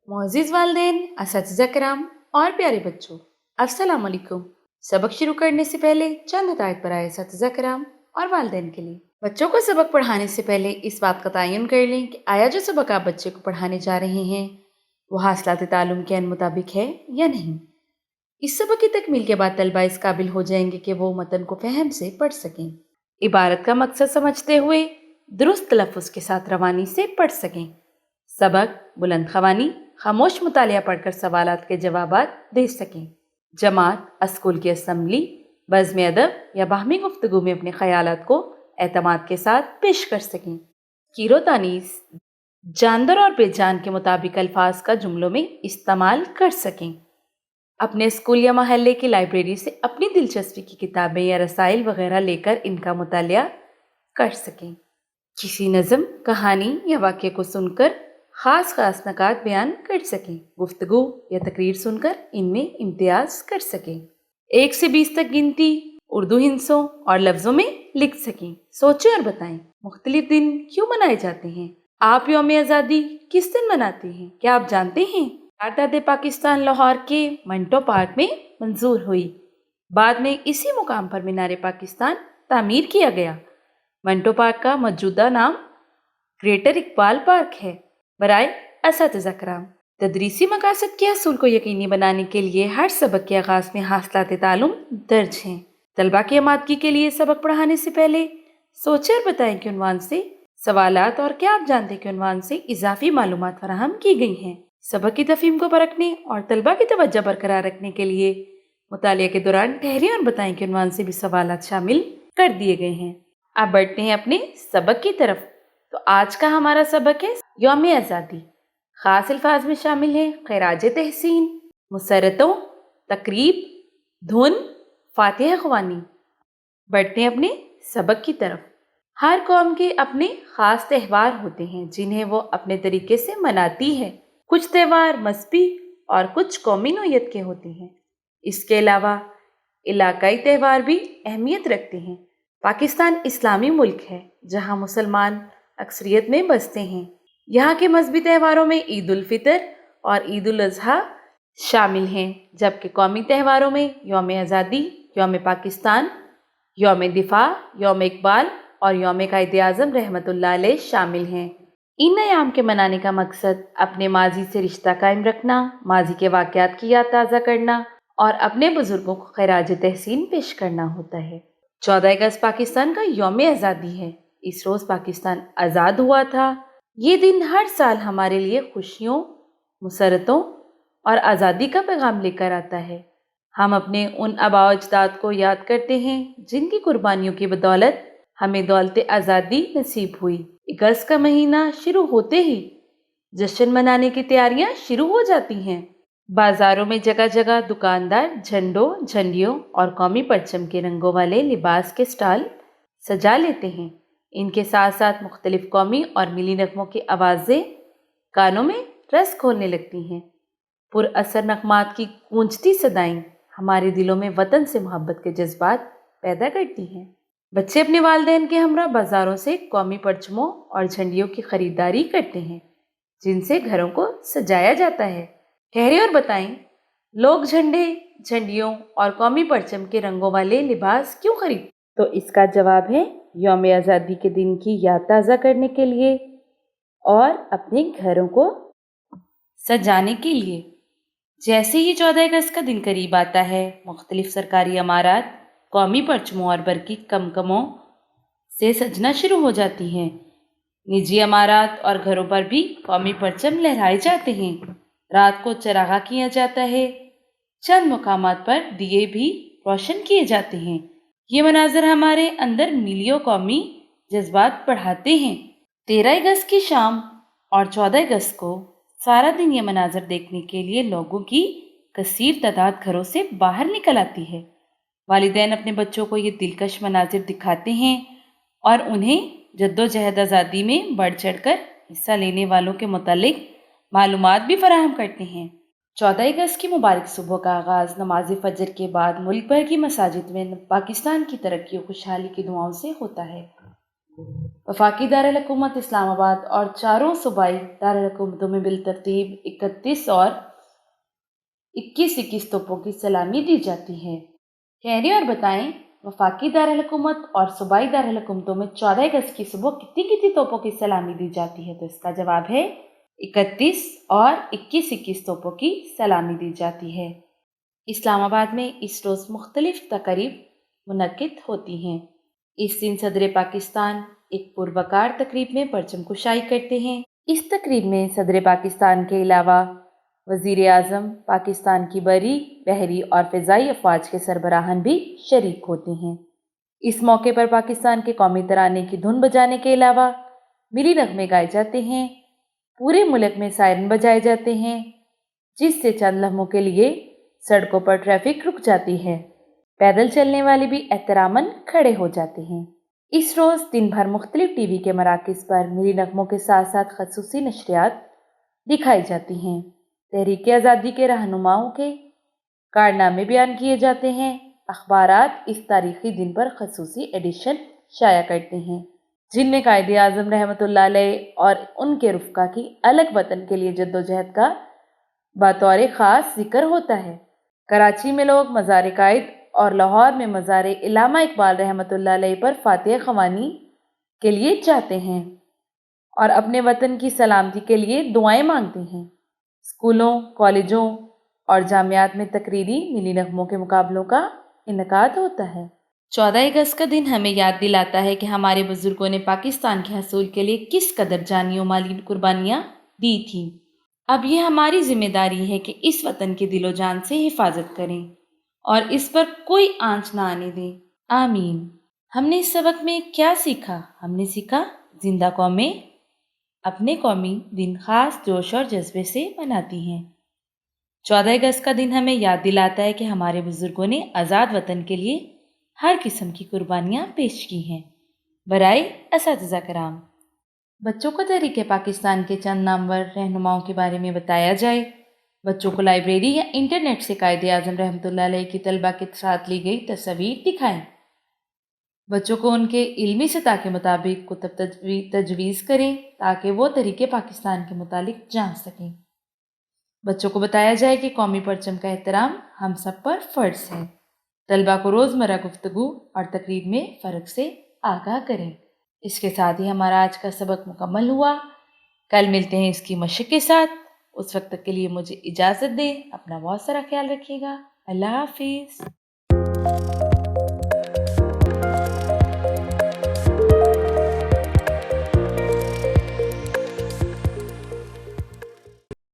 मोअज़्ज़िज़ वालिदैन, असातिज़ा किराम और प्यारे बच्चों, अस्सलाम वालेकुम। सबक शुरू करने से पहले चंद हदायत बराए असातिज़ा किराम और वालिदैन के लिए। बच्चों को सबक पढ़ाने से पहले इस बात का तयन कर लें कि आया जो सबक आप बच्चे को पढ़ाने जा रहे हैं वो हासिलात तालुम के मुताबिक है या नहीं। इस सबक की तकमील के बाद तलबा इस काबिल हो जाएंगे कि वो मतन को फहम से पढ़ सकें, इबारत का मकसद समझते हुए दुरुस्त तलफ़्फ़ुज़ के साथ रवानी से पढ़ सकें। सबक बुलंद ख़वानी खामोश मुतालिया पढ़कर सवालात के जवाबात दे सकें। जमात, स्कूल की असम्बली, बज़्म अदब या बाहमी गुफ्तगू में अपने ख़यालात को एतमाद के साथ पेश कर सकें। कीरो तानीस, जानदार और बेजान के मुताबिक अल्फाज का जुमलों में इस्तेमाल कर सकें। अपने स्कूल या महल्ले की लाइब्रेरी से अपनी दिलचस्पी की किताबें या रसाइल वगैरह लेकर इनका मुतालिया कर सकें। किसी नज़म, कहानी या वाक़े को सुनकर ख़ास नकात बयान कर सकें। गुफ्तगू या तकरीर सुनकर इनमें इम्तियाज़ कर सकें। 1 से 20 तक गिनती उर्दू हिंसों और लफ्ज़ों में लिख सकें। सोचें और बताएं, मुख्तलिफ दिन क्यों मनाए जाते हैं? आप यौम आज़ादी किस दिन मनाते हैं? क्या आप जानते हैं? आज़ाद पाकिस्तान लाहौर के मंटो पार्क में मंजूर हुई। बाद में इसी मुकाम पर मीनार पाकिस्तान तामीर किया गया। मंटो पार्क का मौजूदा नाम ग्रेटर इकबाल पार्क है। बराए असातिज़ा किराम, तदरीसी मकासद के असूल को यकीनी बनाने के लिए हर सबक के आगाज़ में हासिलात तालुम दर्ज हैं। तलबा की आमादगी के लिए सबक पढ़ाने से पहले सोचें और बताएं के उन्वान से सवालात और क्या आप जानते के उन्वान से इजाफी मालूमात फराहम की गई हैं। सबक की तफ़हीम को परखने और तलबा की तवज्जो बरकरार रखने के लिए मुतालिया के दौरान ठहरें और बताएं के उन्वान से भी सवालात शामिल कर दिए गए हैं। अब बढ़ते हैं अपने सबक की तरफ। तो आज का हमारा सबक है यौम आज़ादी। ख़ास अल्फाज में शामिल हैं खैराज तहसीन, मुसरतों, तकरीब, धुन, फातिहा ख़वानी। बढ़ते हैं अपने सबक की तरफ। हर कौम के अपने ख़ास त्यौहार होते हैं जिन्हें वो अपने तरीके से मनाती है। कुछ त्यौहार मज़हबी और कुछ कौमी नोयत के होते हैं। इसके अलावा इलाकाई त्यौहार भी अहमियत रखते हैं। पाकिस्तान इस्लामी मुल्क है जहाँ मुसलमान अक्सरियत में बसते हैं। यहाँ के मजहबी त्योहारों में ईद उल फितर और ईद उल अज़हा शामिल हैं, जबकि कौमी त्योहारों में यौम आज़ादी, यौम पाकिस्तान, यौम दिफा, यौम इकबाल और यौम कायद आज़म रहमतुल्लाह अलैह शामिल हैं। इन अयाम के मनाने का मकसद अपने माजी से रिश्ता कायम रखना, माजी के वाक़यात की याद ताज़ा करना और अपने बुजुर्गों को खैराज तहसीन पेश करना होता है। 14 अगस्त पाकिस्तान का यौम आज़ादी है। इस रोज़ पाकिस्तान आज़ाद हुआ था। ये दिन हर साल हमारे लिए खुशियों, मुसरतों और आज़ादी का पैगाम लेकर आता है। हम अपने उन आबा अजदाद को याद करते हैं जिनकी कुर्बानियों की बदौलत हमें दौलत आज़ादी नसीब हुई। अगस्त का महीना शुरू होते ही जश्न मनाने की तैयारियां शुरू हो जाती हैं। बाज़ारों में जगह जगह दुकानदार झंडों, झंडियों और कौमी परचम के रंगों वाले लिबास के स्टॉल सजा लेते हैं। इनके साथ साथ मुख्तलिफ कौमी और मिली नगमों की आवाज़ें कानों में रस खोलने लगती हैं। पुरअसर नगमात की गूंजती सदाएं हमारे दिलों में वतन से मोहब्बत के जज्बात पैदा करती हैं। बच्चे अपने वालिदैन के हमरा बाज़ारों से कौमी परचमों और झंडियों की खरीदारी करते हैं जिनसे घरों को सजाया जाता है। ठहरे और बताएं, लोग झंडे, झंडियों और कौमी परचम के रंगों वाले लिबास क्यों खरीदते? तो इसका जवाब है यौम आज़ादी के दिन की याद ताज़ा करने के लिए और अपने घरों को सजाने के लिए। जैसे ही 14 अगस्त का दिन करीब आता है, मुख्तलिफ सरकारी इमारत कौमी परचमों और बरकी कमकमों से सजना शुरू हो जाती हैं। निजी इमारत और घरों पर भी कौमी परचम लहराए जाते हैं। रात को चरागा किया जाता है। चंद मुकामात पर दिए भी रोशन किए जाते हैं। ये मनाजर हमारे अंदर मिलियो कौमी जज्बात बढ़ाते हैं। 13 अगस्त की शाम और 14 अगस्त को सारा दिन ये मनाजर देखने के लिए लोगों की कसीर तादाद घरों से बाहर निकल आती है। वालिदैन अपने बच्चों को ये दिलकश मनाजिर दिखाते हैं और उन्हें जद्दोजहद आज़ादी में बढ़ चढ़कर हिस्सा लेने वालों के मुतालिक मालूमात भी फराहम करते हैं। 14 अगस्त की मुबारक सुबह का आगाज़ नमाज फजर के बाद मुल्क भर की मसाजिद में पाकिस्तान की तरक्की और खुशहाली की दुआओं से होता है। वफाकी दारुल हुकूमत इस्लामाबाद और चारों सूबाई दारुल हुकूमतों में बिलतरतीब 31 और 21 तोपों की सलामी दी जाती है। ठहरिए और बताएं, वफाकी दारुल हुकूमत और सूबाई दारुल हुकूमतों में 14 अगस्त की सुबह कितनी कितनी तोपों की सलामी दी जाती है? तो इसका जवाब है 31 और 21 तोपों की सलामी दी जाती है। इस्लामाबाद में इस रोज़ मुख्तलिफ तकरीब मुनक्किद होती हैं। इस दिन सदर पाकिस्तान एक पुरवकार तकरीब में परचम कुशाई करते हैं। इस तकरीब में सदर पाकिस्तान के अलावा वज़ीर आज़म, पाकिस्तान की बरी, बहरी और फ़िज़ाई अफ़वाज के सरबराहान भी शरीक होते हैं। इस मौके पर पाकिस्तान के कौमी तराने की धुन बजाने के अलावा मिली नगमे गाए जाते हैं। पूरे मुल्क में सायरन बजाए जाते हैं, जिससे चंद लम्हों के लिए सड़कों पर ट्रैफिक रुक जाती है। पैदल चलने वाले भी एहतरामन खड़े हो जाते हैं। इस रोज़ दिन भर मुख्तलिफ टीवी के मराकिज़ पर मिली नगमों के साथ साथ खसूसी नशरियात दिखाई जाती हैं। तहरीक आज़ादी के रहनुमाओं के कारनामे बयान किए जाते हैं। अखबारात इस तारीखी दिन पर खसूसी एडिशन शाया करते हैं, जिनमें कायदे आज़म रहमतुल्लाह अलैह और उनके रुफ़का की अलग वतन के लिए जद्दोजहद का बतौर ख़ास जिक्र होता है। कराची में लोग मज़ार कायद और लाहौर में मज़ार इल्लामा इकबाल रहमतुल्लाह अलैह पर फातिहा ख़वानी के लिए जाते हैं और अपने वतन की सलामती के लिए दुआएं मांगते हैं। स्कूलों, कॉलेजों और जामियात में तकरीरी मिली नगमों के मुकाबलों का इनकाद होता है। 14 अगस्त का दिन हमें याद दिलाता है कि हमारे बुजुर्गों ने पाकिस्तान के हसूल के लिए किस कदर जानी और माली कुर्बानियाँ दी थीं। अब ये हमारी जिम्मेदारी है कि इस वतन के दिलो जान से हिफाजत करें और इस पर कोई आंच ना आने दें। आमीन। हमने इस सबक में क्या सीखा? हमने सीखा, जिंदा कौमें अपने कौमी दिन खास जोश और जज्बे से मनाती हैं। 14 अगस्त का दिन हमें याद दिलाता है कि हमारे बुजुर्गों ने आज़ाद वतन के लिए हर किस्म की कुर्बानियाँ पेश की हैं। बराए असातिज़ा कराम, बच्चों को तहरीक पाकिस्तान के चंद नामवर रहनुमाओं के बारे में बताया जाए। बच्चों को लाइब्रेरी या इंटरनेट से कायदे आज़म रहमतुल्लाह अलैह की तलबा के साथ ली गई तस्वीर दिखाएं। बच्चों को उनके इल्मी सतह के मुताबिक कुतुब तजवीज़ करें ताकि वो तहरीक पाकिस्तान के मुतालिक जान सकें। बच्चों को बताया जाए कि कौमी परचम का एहतराम हम सब पर फ़र्ज़ है। तलबा को रोज़मर्रा गुफ्तगू और तकरीर में फ़र्क से आगाह करें। इसके साथ ही हमारा आज का सबक मुकम्मल हुआ। कल मिलते हैं इसकी मशक़ के साथ। उस वक्त तक के लिए मुझे इजाज़त दें। अपना बहुत सारा ख्याल रखिएगा। अल्लाह हाफिज़।